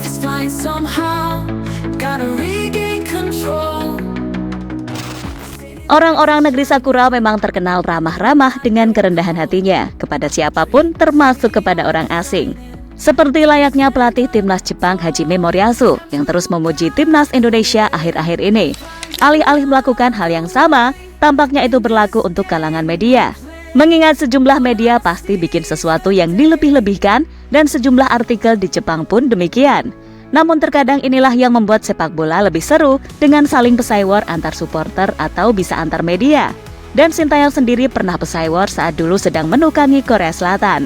Life is flying somehow, gotta regain control. Orang-orang negeri Sakura memang terkenal ramah-ramah dengan kerendahan hatinya kepada siapapun, termasuk kepada orang asing. Seperti layaknya pelatih timnas Jepang Hajime Moriyasu yang terus memuji timnas Indonesia akhir-akhir ini. Alih-alih melakukan hal yang sama, tampaknya itu berlaku untuk kalangan media. Mengingat sejumlah media pasti bikin sesuatu yang dilebih-lebihkan dan sejumlah artikel di Jepang pun demikian. Namun terkadang inilah yang membuat sepak bola lebih seru dengan saling pesaingwar antar supporter atau bisa antar media. Dan Sintayong sendiri pernah pesaingwar saat dulu sedang menukangi Korea Selatan.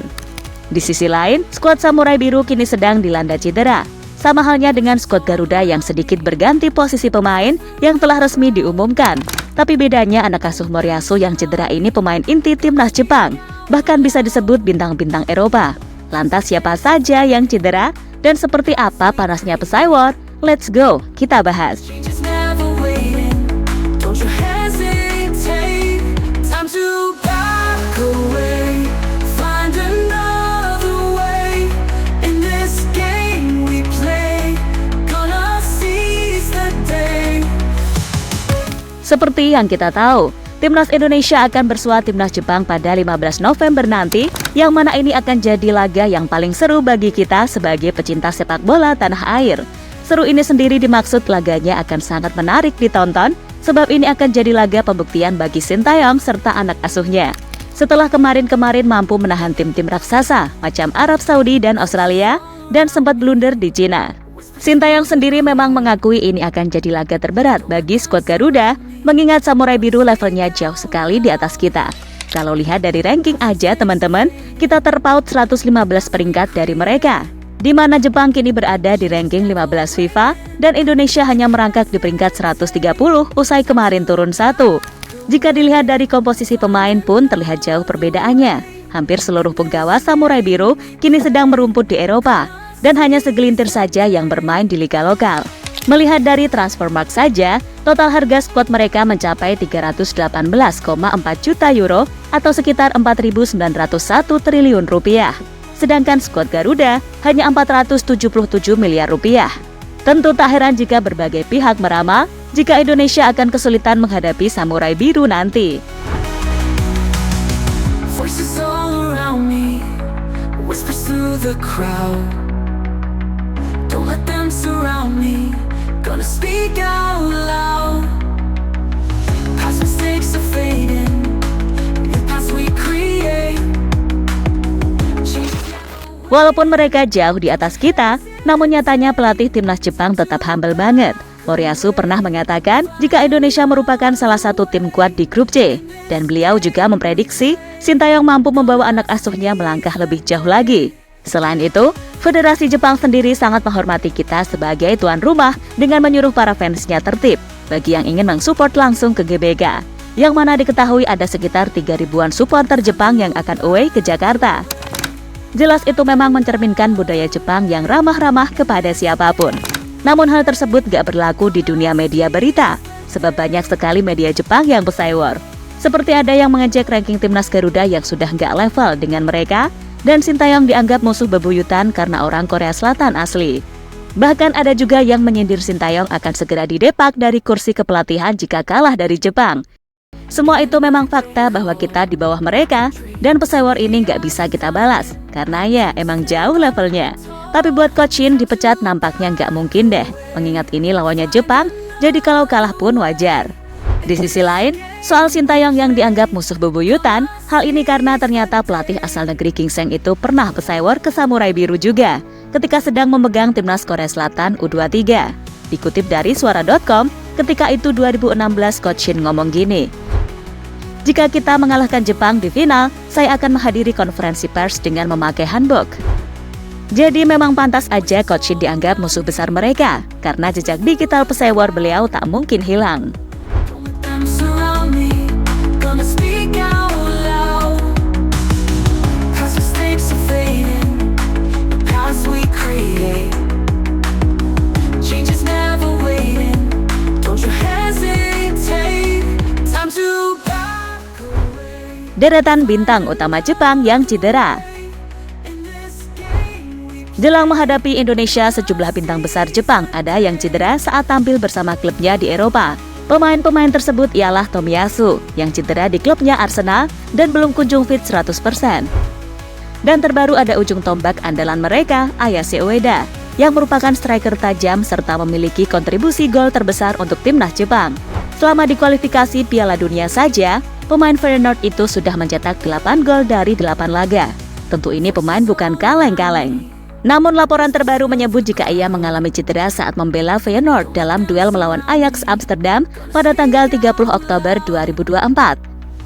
Di sisi lain, skuad Samurai Biru kini sedang dilanda cedera. Sama halnya dengan skuad Garuda yang sedikit berganti posisi pemain yang telah resmi diumumkan. Tapi bedanya anak asuh Moriyasu yang cedera ini pemain inti timnas Jepang, bahkan bisa disebut bintang-bintang Eropa. Lantas siapa saja yang cedera? Dan seperti apa panasnya pesaingwar? Let's go, kita bahas. Change is never waiting, don't you hesitate. Time to back away, find another way. In this game we play, gonna seize the day. Seperti yang kita tahu, timnas Indonesia akan bersua timnas Jepang pada 15 November nanti, yang mana ini akan jadi laga yang paling seru bagi kita sebagai pecinta sepak bola tanah air. Seru ini sendiri dimaksud laganya akan sangat menarik ditonton, sebab ini akan jadi laga pembuktian bagi Sintayong serta anak asuhnya. Setelah kemarin-kemarin mampu menahan tim-tim raksasa macam Arab Saudi dan Australia, dan sempat blunder di Cina. Sintayong sendiri memang mengakui ini akan jadi laga terberat bagi skuad Garuda, mengingat Samurai Biru levelnya jauh sekali di atas kita. Kalau lihat dari ranking aja teman-teman, kita terpaut 115 peringkat dari mereka. Di mana Jepang kini berada di ranking 15 FIFA dan Indonesia hanya merangkak di peringkat 130 usai kemarin turun 1. Jika dilihat dari komposisi pemain pun terlihat jauh perbedaannya. Hampir seluruh penggawa Samurai Biru kini sedang merumput di Eropa dan hanya segelintir saja yang bermain di liga lokal. Melihat dari Transfermarkt saja, total harga skuad mereka mencapai 318,4 juta euro atau sekitar 4.901 triliun rupiah. Sedangkan skuad Garuda hanya 477 miliar rupiah. Tentu tak heran jika berbagai pihak meramal jika Indonesia akan kesulitan menghadapi Samurai Biru nanti. Voices all around me, whispers through the crowd. Don't let them surround me, gonna speak out loud. Past mistakes are fading, the past we create. Walaupun mereka jauh di atas kita, namun nyatanya pelatih timnas Jepang tetap humble banget. Moriyasu pernah mengatakan jika Indonesia merupakan salah satu tim kuat di grup C, dan beliau juga memprediksi Sintayong mampu membawa anak asuhnya melangkah lebih jauh lagi. Selain itu, Federasi Jepang sendiri sangat menghormati kita sebagai tuan rumah dengan menyuruh para fansnya tertib bagi yang ingin mensupport langsung ke GBK, yang mana diketahui ada sekitar 3.000-an supporter Jepang yang akan away ke Jakarta. Jelas itu memang mencerminkan budaya Jepang yang ramah-ramah kepada siapapun. Namun hal tersebut gak berlaku di dunia media berita, sebab banyak sekali media Jepang yang pesaingwar. Seperti ada yang mengecek ranking timnas Garuda yang sudah gak level dengan mereka, dan Sintayong dianggap musuh bebuyutan karena orang Korea Selatan asli. Bahkan ada juga yang menyindir Sintayong akan segera didepak dari kursi kepelatihan jika kalah dari Jepang. Semua itu memang fakta bahwa kita di bawah mereka, dan pesaingwar ini nggak bisa kita balas, karena ya emang jauh levelnya. Tapi buat Coach Shin dipecat nampaknya nggak mungkin deh, mengingat ini lawannya Jepang, jadi kalau kalah pun wajar. Di sisi lain, soal Sintayong yang dianggap musuh bebuyutan, hal ini karena ternyata pelatih asal negeri Gingseng itu pernah pesaingwar ke Samurai Biru juga, ketika sedang memegang timnas Korea Selatan U23. Dikutip dari suara.com, ketika itu 2016 Coach Shin ngomong gini, "Jika kita mengalahkan Jepang di final, saya akan menghadiri konferensi pers dengan memakai hanbok." Jadi memang pantas aja Coach Shin dianggap musuh besar mereka, karena jejak digital pesaingwar beliau tak mungkin hilang. Deretan bintang utama Jepang yang cedera. Jelang menghadapi Indonesia, sejumlah bintang besar Jepang ada yang cedera saat tampil bersama klubnya di Eropa. Pemain-pemain tersebut ialah Tomiyasu yang cedera di klubnya Arsenal dan belum kunjung fit 100%. Dan terbaru ada ujung tombak andalan mereka, Ayase Ueda, yang merupakan striker tajam serta memiliki kontribusi gol terbesar untuk timnas Jepang. Selama di kualifikasi Piala Dunia saja, pemain Feyenoord itu sudah mencetak 8 gol dari 8 laga. Tentu ini pemain bukan kaleng-kaleng. Namun laporan terbaru menyebut jika ia mengalami cedera saat membela Feyenoord dalam duel melawan Ajax Amsterdam pada tanggal 30 Oktober 2024.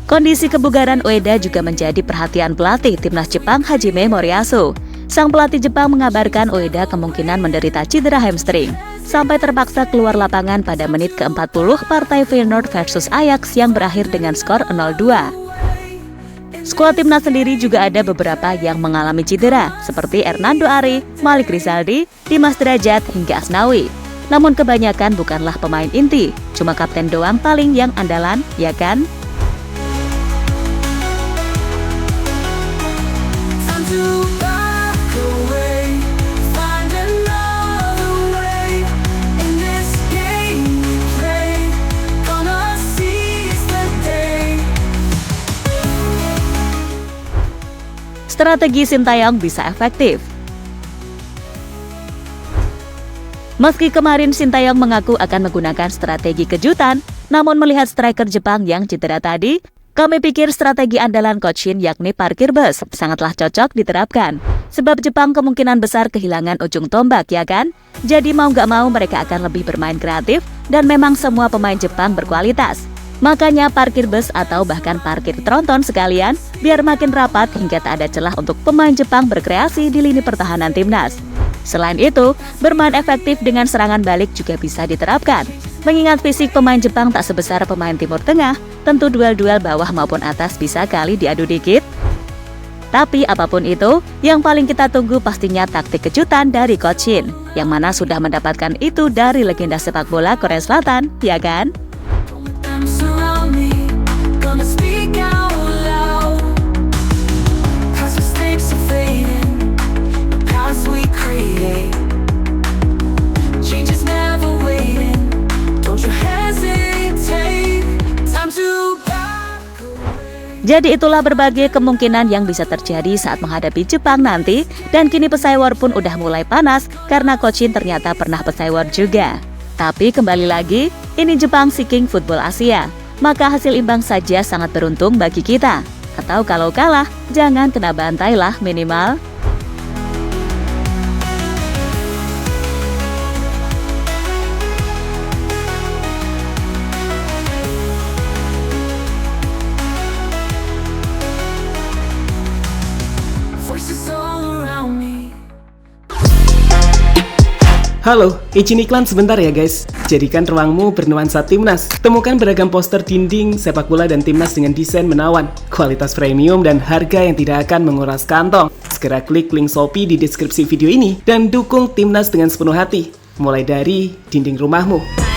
Kondisi kebugaran Ueda juga menjadi perhatian pelatih timnas Jepang Hajime Moriyasu. Sang pelatih Jepang mengabarkan Ueda kemungkinan menderita cedera hamstring, sampai terpaksa keluar lapangan pada menit ke-40 partai Feyenoord versus Ajax yang berakhir dengan skor 0-2. Skuad timnas sendiri juga ada beberapa yang mengalami cedera, seperti Hernando Ari, Malik Rizaldi, Dimas Derajat, hingga Asnawi. Namun kebanyakan bukanlah pemain inti, cuma kapten doang paling yang andalan, ya kan? Strategi Sintayong bisa efektif. Meski kemarin Sintayong mengaku akan menggunakan strategi kejutan, namun melihat striker Jepang yang cedera tadi, kami pikir strategi andalan Coach Shin yakni parkir bus sangatlah cocok diterapkan. Sebab Jepang kemungkinan besar kehilangan ujung tombak, ya kan? Jadi mau gak mau mereka akan lebih bermain kreatif dan memang semua pemain Jepang berkualitas. Makanya parkir bus atau bahkan parkir tronton sekalian biar makin rapat hingga tak ada celah untuk pemain Jepang berkreasi di lini pertahanan timnas. Selain itu, bermain efektif dengan serangan balik juga bisa diterapkan. Mengingat fisik pemain Jepang tak sebesar pemain Timur Tengah, tentu duel-duel bawah maupun atas bisa kali diadu dikit. Tapi apapun itu, yang paling kita tunggu pastinya taktik kejutan dari Coach Shin, yang mana sudah mendapatkan itu dari legenda sepak bola Korea Selatan, ya kan? Surround me, gonna speak out loud. Cause mistakes are fading, the paths we create. Change is never waiting, don't you hesitate. Time to back away. Jadi itulah berbagai kemungkinan yang bisa terjadi saat menghadapi Jepang nanti. Dan kini pesai war pun udah mulai panas karena Coach Shin ternyata pernah pesai war juga. Tapi kembali lagi, ini Jepang si King Football Asia. Maka hasil imbang saja sangat beruntung bagi kita. Atau kalau kalah, jangan kena bantai lah minimal. Voices all around me. Halo, izin iklan sebentar ya guys. Jadikan ruangmu bernuansa timnas. Temukan beragam poster dinding, sepak bola dan timnas dengan desain menawan, kualitas premium dan harga yang tidak akan menguras kantong. Segera klik link Shopee di deskripsi video ini dan dukung timnas dengan sepenuh hati. Mulai dari dinding rumahmu.